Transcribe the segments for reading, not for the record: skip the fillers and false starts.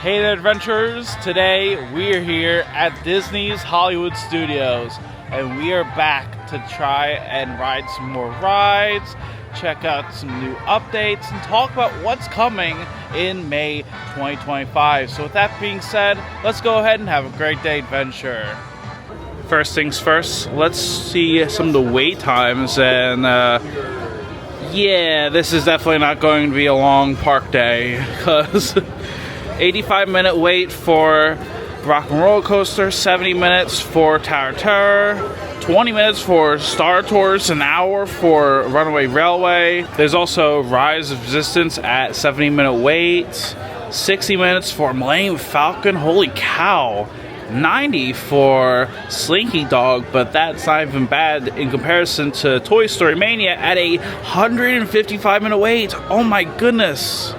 Hey there, adventurers! Today we're here at Disney's Hollywood Studios, and we are back to try and ride some more rides, check out some new updates, and talk about what's coming in May 2025. So with that being said, let's go ahead and have a great day adventure. First things first, let's see some of the wait times, and yeah, this is definitely not going to be a long park day, because 85-minute wait for Rock and Roller Coaster, 70 minutes for Tower Terror, 20 minutes for Star Tours, an hour for Runaway Railway. There's also Rise of Resistance at 70-minute wait, 60 minutes for Millennium Falcon, holy cow, 90 for Slinky Dog, but that's not even bad in comparison to Toy Story Mania at a 155-minute wait. Oh my goodness.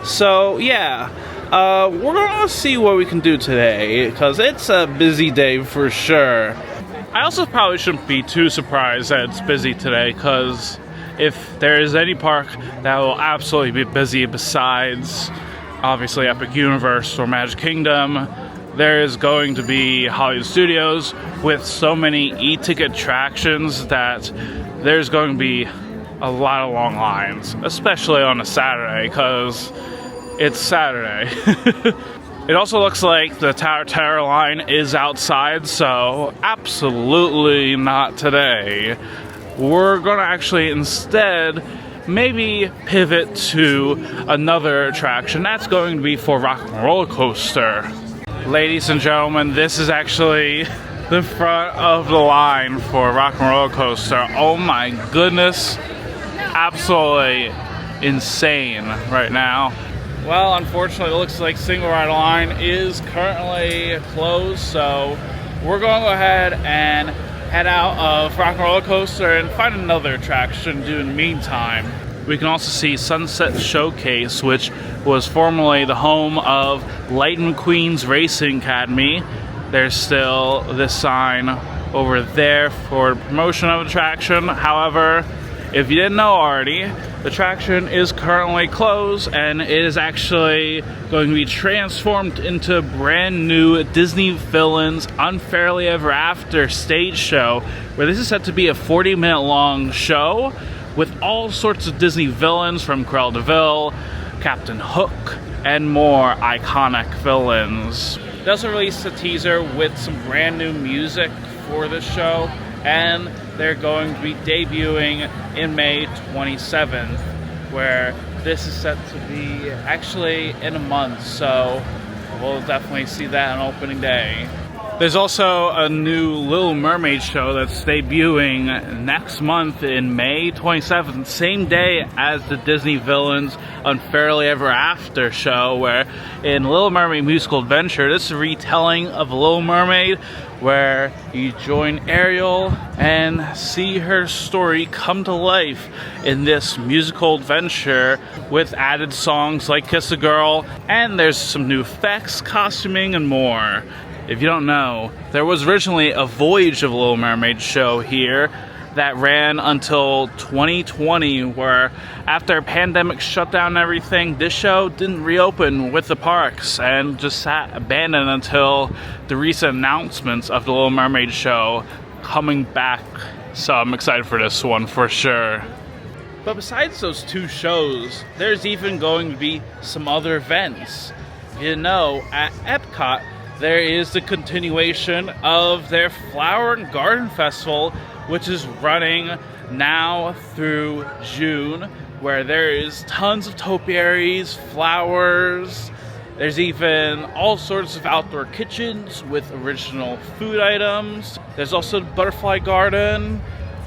So yeah, we're gonna see what we can do today, because it's a busy day for sure. I also probably shouldn't be too surprised that it's busy today, because if there is any park that will absolutely be busy besides obviously Epic Universe or Magic Kingdom, there is going to be Hollywood Studios, with so many e-ticket attractions that there's going to be a lot of long lines, especially on a Saturday, because it's Saturday. It also looks like the Tower Terror line is outside, so absolutely not today. We're gonna actually instead maybe pivot to another attraction. That's going to be for Rock and Roller Coaster. Ladies and gentlemen, this is actually the front of the line for Rock and Roller Coaster. Oh my goodness, absolutely insane right now. Well, unfortunately, it looks like single ride line is currently closed, so we're going to go ahead and head out of Rock and Roller Coaster and find another attraction to do in the meantime. We can also see Sunset Showcase, which was formerly the home of Lightning McQueen's Racing Academy. There's still this sign over there for promotion of attraction. However, if you didn't know already, the attraction is currently closed, and it is actually going to be transformed into a brand new Disney Villains Unfairly Ever After stage show, where this is set to be a 40-minute long show with all sorts of Disney villains from Cruella de Vil, Captain Hook, and more iconic villains. They also released a teaser with some brand new music for this show, and they're going to be debuting in May 27th, where this is set to be actually in a month, so we'll definitely see that on opening day. There's also a new Little Mermaid show that's debuting next month in May 27th, same day as the Disney Villains Unfairly Ever After show, where in Little Mermaid Musical Adventure, this is a retelling of Little Mermaid, where you join Ariel and see her story come to life in this musical adventure with added songs like Kiss a Girl, and there's some new effects, costuming, and more. If you don't know, there was originally a Voyage of Little Mermaid show here that ran until 2020, where after a pandemic shut down everything, this show didn't reopen with the parks and just sat abandoned until the recent announcements of the Little Mermaid show coming back. So I'm excited for this one for sure. But besides those two shows, there's even going to be some other events. You know, at Epcot, there is the continuation of their Flower and Garden Festival, which is running now through June, where there is tons of topiaries, flowers. There's even all sorts of outdoor kitchens with original food items. There's also the Butterfly Garden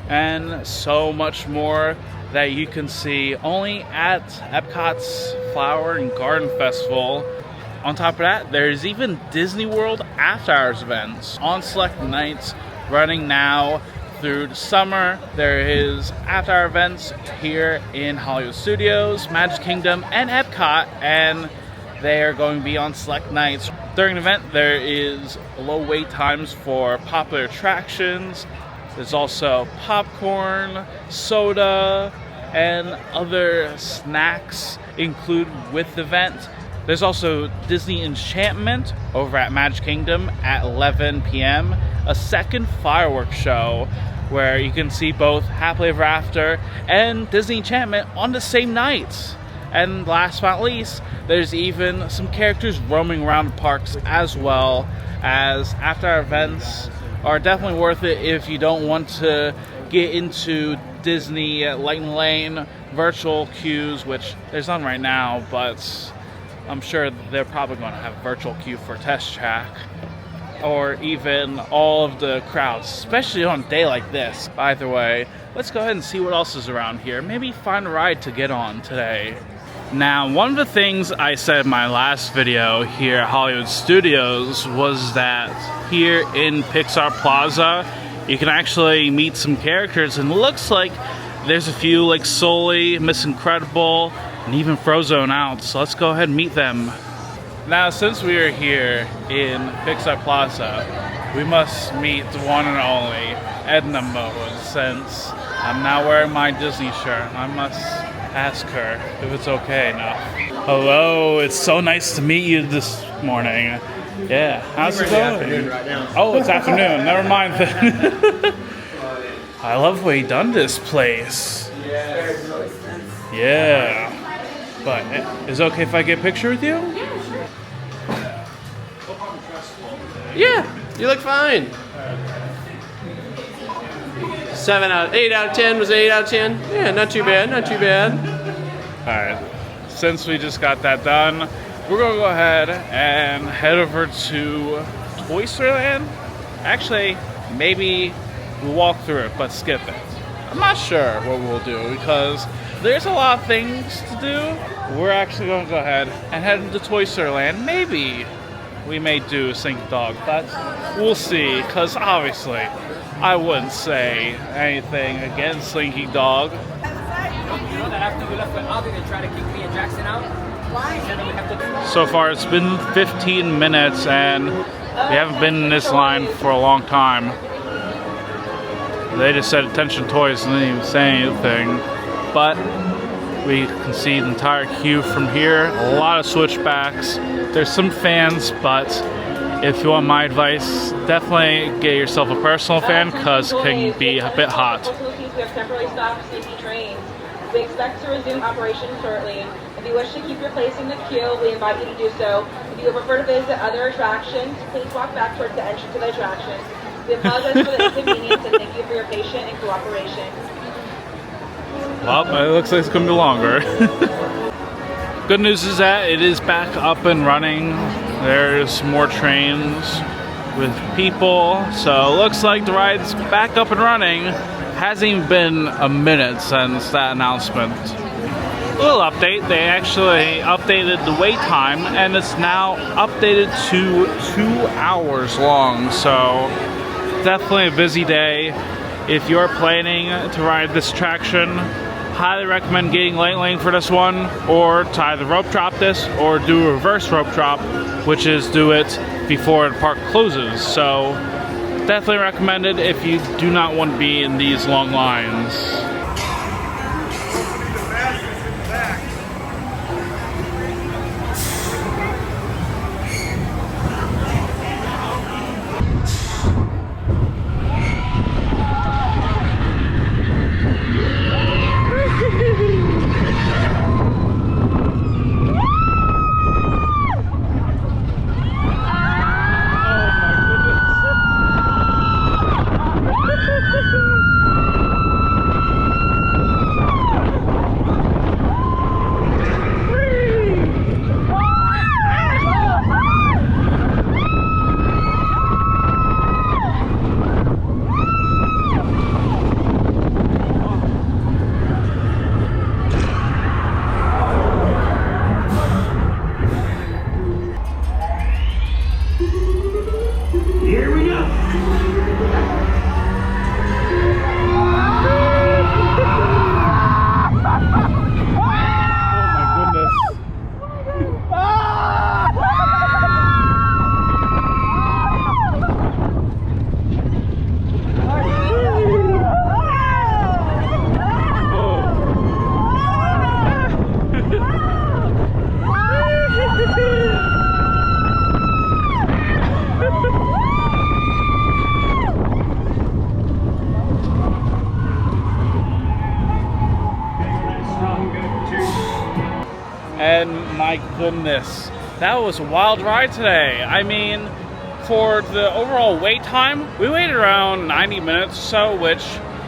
and so much more that you can see only at Epcot's Flower and Garden Festival. On top of that, there's even Disney World After Hours events on select nights running now through the summer. There is after hour events here in Hollywood Studios, Magic Kingdom, and Epcot, and they are going to be on select nights. During the event, there is low wait times for popular attractions. There's also popcorn, soda, and other snacks included with the event. There's also Disney Enchantment over at Magic Kingdom at 11 p.m. A second fireworks show where you can see both Happily Ever After and Disney Enchantment on the same night. And last but not least, there's even some characters roaming around the parks as well, as after-hour events are definitely worth it if you don't want to get into Disney Lightning Lane virtual queues, which there's none right now, but I'm sure they're probably going to have virtual queue for Test Track, or even all of the crowds, especially on a day like this. Either way, let's go ahead and see what else is around here. Maybe find a ride to get on today. Now, one of the things I said in my last video here at Hollywood Studios was that here in Pixar Plaza, you can actually meet some characters, and it looks like there's a few like Sully, Miss Incredible, and even Frozone out, so let's go ahead and meet them. Now, since we are here in Pixar Plaza, we must meet the one and only Edna Mode, since I'm now wearing my Disney shirt. I must ask her if it's okay now. Hello, it's so nice to meet you this morning. Yeah, how's it going? Right now. Oh, it's afternoon. Never mind then. I love the way you done this place. Yeah. But is it okay if I get a picture with you? Yeah, you look fine. 8 out of 10 was 8 out of 10. Yeah, not too bad, not too bad. Alright, since we just got that done, we're gonna go ahead and head over to Toy Story Land. Actually, maybe we'll walk through it, but skip it. I'm not sure what we'll do because there's a lot of things to do. We're actually gonna go ahead and head into Toy Story Land. Maybe we may do Slinky Dog, but we'll see, because obviously I wouldn't say anything against Slinky Dog. You know that after we left with Aldi, they tried to kick me and Jackson out? Why? They said that we have to... So far it's been 15 minutes and we haven't been in this line for a long time. They just said attention toys and didn't even say anything. But we can see the entire queue from here. A lot of switchbacks. There's some fans, but if you want my advice, definitely get yourself a personal fan because it can be a bit hot. We have temporarily stopped Slinky trains. We expect to resume operations shortly. If you wish to keep your place in the queue, we invite you to do so. If you would prefer to visit other attractions, please walk back towards the entrance of the attractions. We apologize for the inconvenience and thank you for your patience and cooperation. Well, it looks like it's going to be longer. Good news is that it is back up and running. There's more trains with people, so it looks like the ride's back up and running. Hasn't even been a minute since that announcement. A little update, they actually updated the wait time and it's now updated to 2 hours long, so definitely a busy day. If you're planning to ride this attraction, highly recommend getting Lightning Lane for this one, or to either rope drop this or do a reverse rope drop, which is do it before the park closes. So definitely recommended if you do not want to be in these long lines. goodness, that was a wild ride today. I mean, for the overall wait time, we waited around 90 minutes or so, which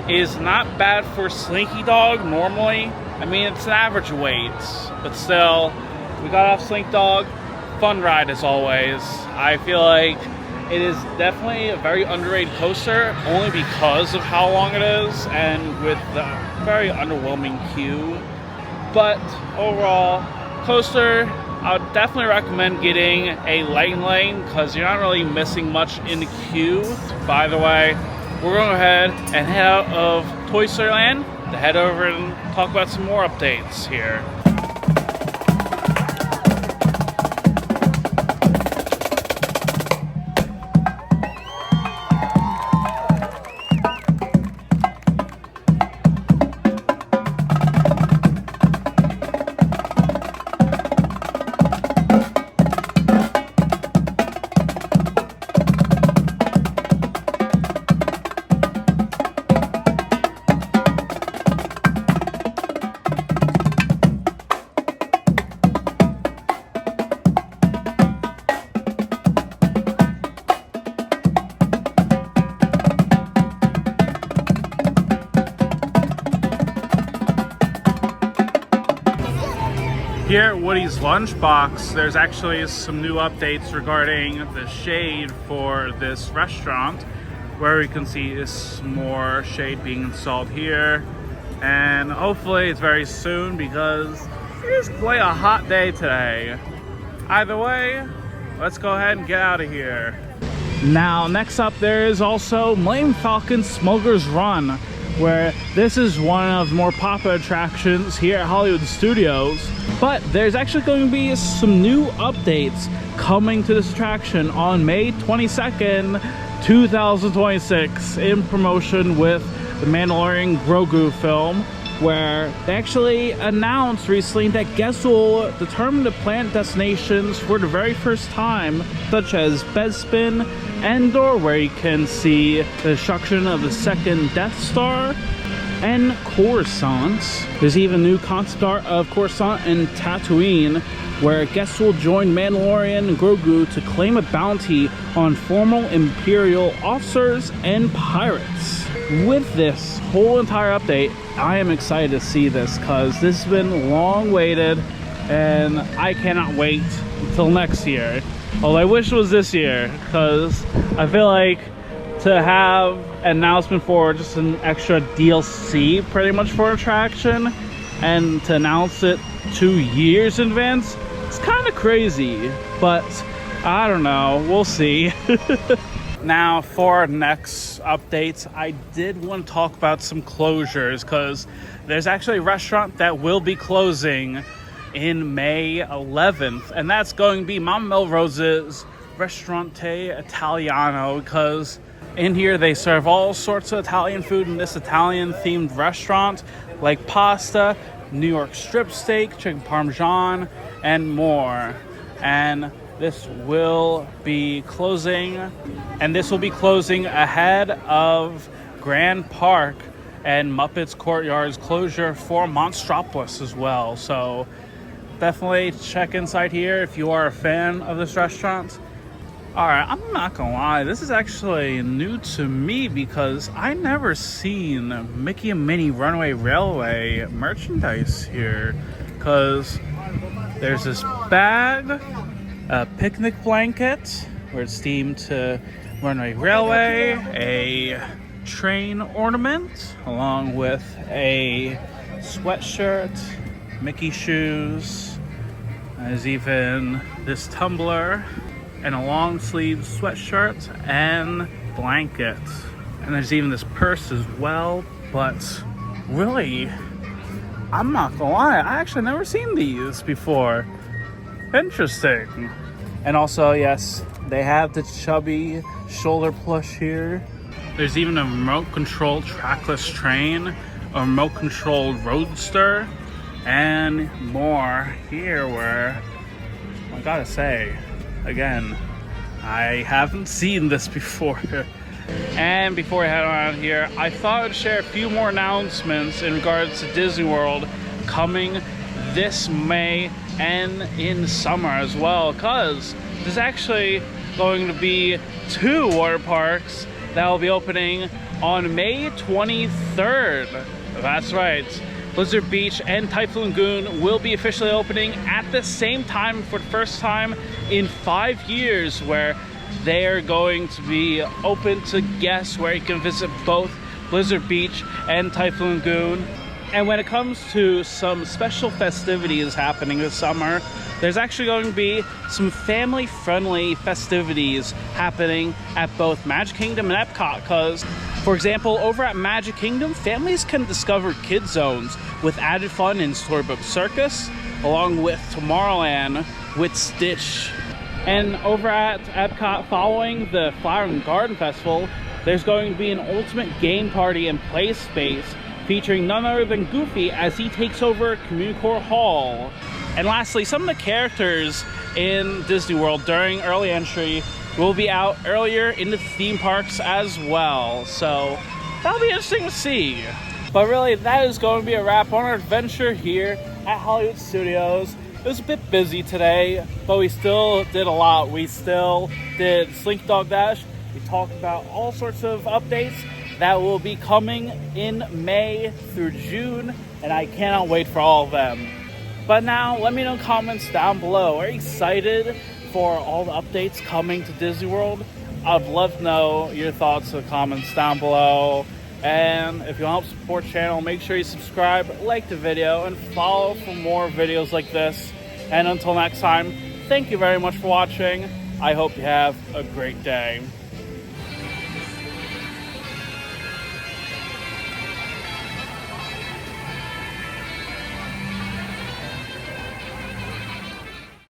is not bad for Slinky Dog normally. I mean, it's an average wait, but still, we got off Slinky Dog. Fun ride as always. I feel like it is definitely a very underrated coaster, only because of how long it is and with the very underwhelming queue. But overall, coaster, I would definitely recommend getting a lightning lane because you're not really missing much in the queue. By the way, we're going to go ahead and head out of Toy Story Land to head over and talk about some more updates here. Here at Woody's Lunchbox, there's actually some new updates regarding the shade for this restaurant, where we can see is more shade being installed here, and hopefully it's very soon because it is quite a hot day today. Either way, let's go ahead and get out of here. Now, next up there is also Millennium Falcon Smuggler's Run, where this is one of the more popular attractions here at Hollywood Studios. But there's actually going to be some new updates coming to this attraction on May 22nd, 2026, in promotion with the Mandalorian Grogu film, where they actually announced recently that guests will determine the planet destinations for the very first time, such as Bespin, Endor, where you can see the destruction of the second Death Star, and Coruscant. There's even new concept art of Coruscant and Tatooine, where guests will join Mandalorian and Grogu to claim a bounty on former Imperial officers and pirates. With this whole entire update, I am excited to see this because this has been long waited and I cannot wait until next year. Although I wish it was this year, because I feel like to have an announcement for just an extra DLC pretty much for attraction and to announce it 2 years in advance, it's kind of crazy, but I don't know, we'll see. Now for our next updates, I did want to talk about some closures because there's actually a restaurant that will be closing in May 11th, and that's going to be Mama Melrose's Ristorante Italiano, because in here they serve all sorts of Italian food in this Italian themed restaurant, like pasta, New York strip steak, chicken parmesan, and more. And this will be closing, ahead of Grand Park and Muppets Courtyard's closure for Monstropolis as well. So definitely check inside here if you are a fan of this restaurant. Alright, I'm not gonna lie, this is actually new to me because I never seen Mickey and Minnie Runaway Railway merchandise here. Because there's this bag, a picnic blanket where it's themed to Runaway Railway, a train ornament along with a sweatshirt, Mickey shoes. There's even this tumbler and a long sleeve sweatshirt and blanket. And there's even this purse as well, but really, I'm not gonna lie, I actually never seen these before. Interesting. And also, yes, they have the chubby shoulder plush here. There's even a remote controlled trackless train, a remote controlled roadster, and more here where, I gotta say, again, I haven't seen this before. And before I head on here, I thought I'd share a few more announcements in regards to Disney World coming this May and in summer as well, because there's actually going to be 2 water parks that will be opening on May 23rd. That's right. Blizzard Beach and Typhoon Lagoon will be officially opening at the same time for the first time in 5 years, where they are going to be open to guests, where you can visit both Blizzard Beach and Typhoon Lagoon. And when it comes to some special festivities happening this summer, there's actually going to be some family-friendly festivities happening at both Magic Kingdom and Epcot, because, for example, over at Magic Kingdom, families can discover kid zones with added fun in Storybook Circus, along with Tomorrowland with Stitch. And over at Epcot, following the Flower and Garden Festival, there's going to be an ultimate game party and play space featuring none other than Goofy as he takes over Communicore Hall. And lastly, some of the characters in Disney World during early entry will be out earlier in the theme parks as well. So that'll be interesting to see. But really, that is going to be a wrap on our adventure here at Hollywood Studios. It was a bit busy today, but we still did a lot. We still did Slinky Dog Dash. We talked about all sorts of updates that will be coming in May through June, and I cannot wait for all of them. But now, let me know in the comments down below. Are you excited for all the updates coming to Disney World? I'd love to know your thoughts in the comments down below. And if you want to help support the channel, make sure you subscribe, like the video, and follow for more videos like this. And until next time, thank you very much for watching. I hope you have a great day.